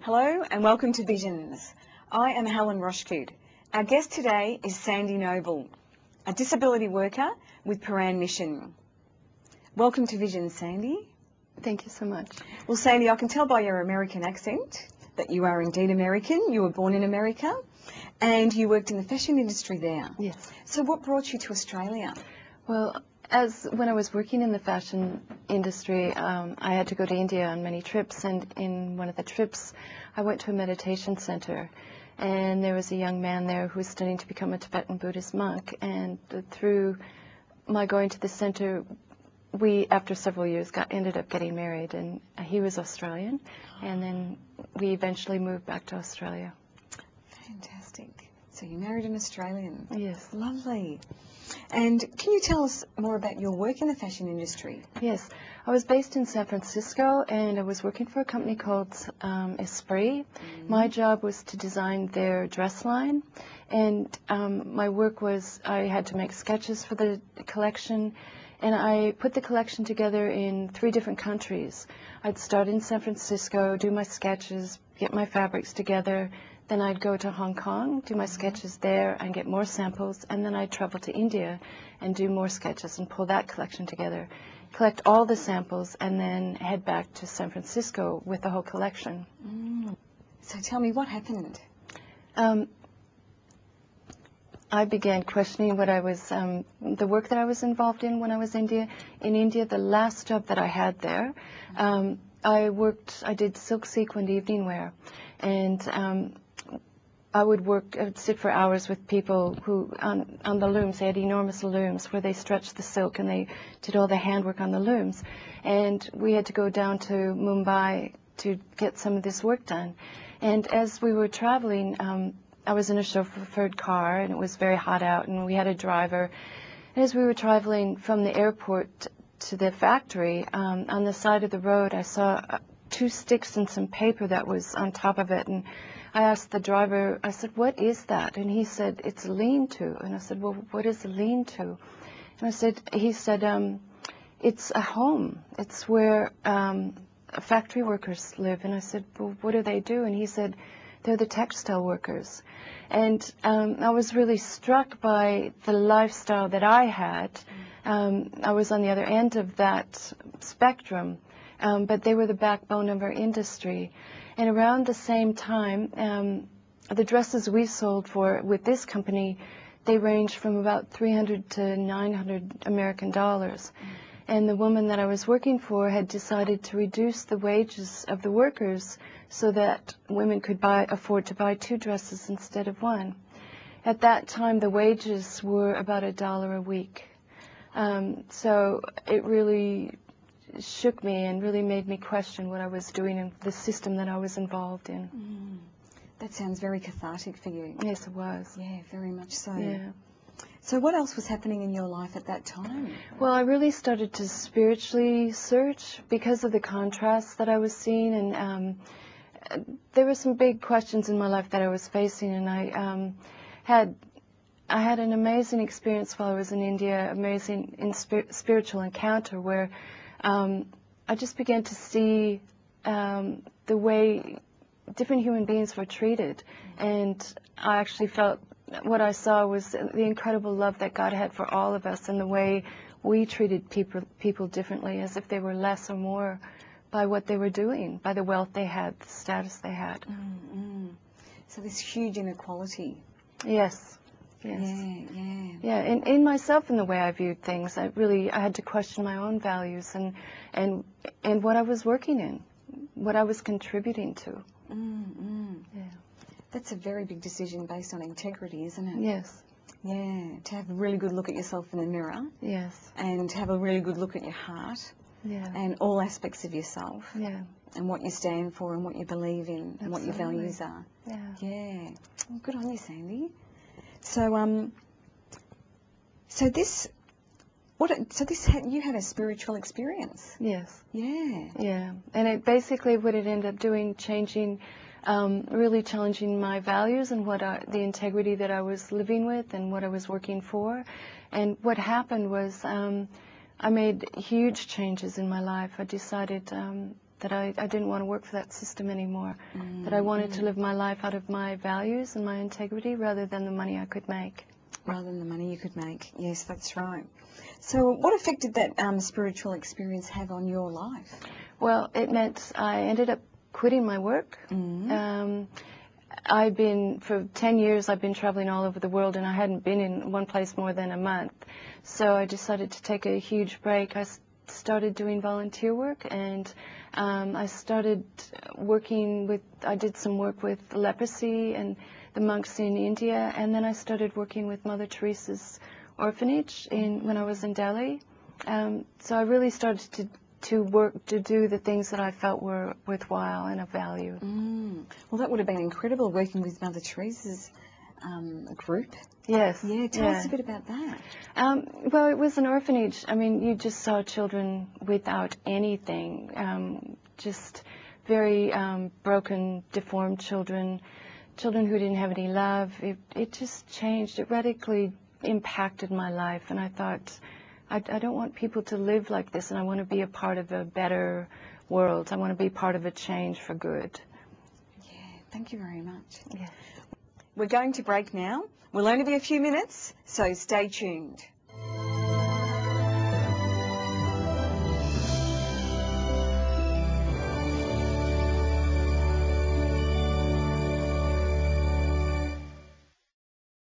Hello and welcome to Visions. I am Helen Roshkood. Our guest today is Sandy Noble, a disability worker with Paran Mission. Welcome to Visions, Sandy. Thank you so much. Well, Sandy, I can tell by your American accent that you are indeed American. You were born in America and you worked in the fashion industry there. Yes. So what brought you to Australia? Well, when I was working in the fashion industry, I had to go to India on many trips, and in one of the trips, I went to a meditation center, and there was a young man there who was studying to become a Tibetan Buddhist monk, and through my going to the center, we, after several years, ended up getting married, and he was Australian, and then we eventually moved back to Australia. Fantastic. So you married an Australian. Yes. Lovely. And can you tell us more about your work in the fashion industry? Yes. I was based in San Francisco, and I was working for a company called Esprit. My job was to design their dress line, and my work was I had to make sketches for the collection, and I put the collection together in 3 different countries. I'd start in San Francisco, do my sketches, get my fabrics together. Then I'd go to Hong Kong, do my sketches there, and get more samples. And then I'd travel to India and do more sketches and pull that collection together, collect all the samples, and then head back to San Francisco with the whole collection. So tell me, what happened? I began questioning what I was, the work that I was involved in when I was in India. The last job that I had there, I did silk sequined evening wear, and I would sit for hours with people who, on the looms. They had enormous looms where they stretched the silk and they did all the handwork on the looms. And we had to go down to Mumbai to get some of this work done. And as we were traveling, I was in a chauffeured car, and it was very hot out, and we had a driver. And as we were traveling from the airport to the factory, on the side of the road, I saw 2 sticks and some paper that was on top of it. And I asked the driver, I said, "What is that?" And he said, "It's a lean-to." And I said, "Well, what is a lean-to?" And he said, "It's a home. It's where factory workers live." And I said, "Well, what do they do?" And he said, "They're the textile workers." And I was really struck by the lifestyle that I had. I was on the other end of that spectrum, but they were the backbone of our industry. And around the same time, the dresses we sold with this company, they ranged from about $300 to $900 American dollars. And the woman that I was working for had decided to reduce the wages of the workers so that women could afford to buy 2 dresses instead of 1. At that time, the wages were about $1 a week. So it really shook me and really made me question what I was doing in the system that I was involved in. That sounds very cathartic for you. Yes, it was. Yeah, very much so. Yeah. So what else was happening in your life at that time? Well, I really started to spiritually search because of the contrasts that I was seeing, and there were some big questions in my life that I was facing, and I had an amazing experience while I was in India, spiritual encounter where I just began to see the way different human beings were treated, and I actually felt what I saw was the incredible love that God had for all of us, and the way we treated people differently, as if they were less or more by what they were doing, by the wealth they had, the status they had. So this huge inequality. Yes. Yes. Yeah. Yeah, in myself, in the way I viewed things, I had to question my own values and what I was working in, what I was contributing to. Yeah. That's a very big decision based on integrity, isn't it? Yes. Yeah, to have a really good look at yourself in the mirror. Yes. And have a really good look at your heart. Yeah. And all aspects of yourself. Yeah. And what you stand for and what you believe in. And what your values are. Yeah. Yeah. Well, good on you, Sandy. So, you had a spiritual experience. Yes. Yeah. Yeah. And what it ended up doing, really challenging my values and the integrity that I was living with and what I was working for. And what happened was I made huge changes in my life. I decided that I didn't want to work for that system anymore, that I wanted to live my life out of my values and my integrity rather than the money I could make. Rather than the money you could make. Yes, that's right. So what effect did that spiritual experience have on your life? Well, it meant I ended up quitting my work. For 10 years, I've been traveling all over the world, and I hadn't been in one place more than a month. So I decided to take a huge break. I started doing volunteer work, and I started I did some work with leprosy and the monks in India, and then I started working with Mother Teresa's orphanage when I was in Delhi. So I really started to do the things that I felt were worthwhile and of value. Well, that would have been incredible, working with Mother Teresa's group. Yes. Yeah, tell us a bit about that. Well, it was an orphanage. I mean, you just saw children without anything, just very broken, deformed children who didn't have any love. It just changed. It radically impacted my life, and I thought, I don't want people to live like this, and I want to be a part of a better world. I want to be part of a change for good. Yeah, thank you very much. Yeah. We're going to break now. We'll only be a few minutes, so stay tuned.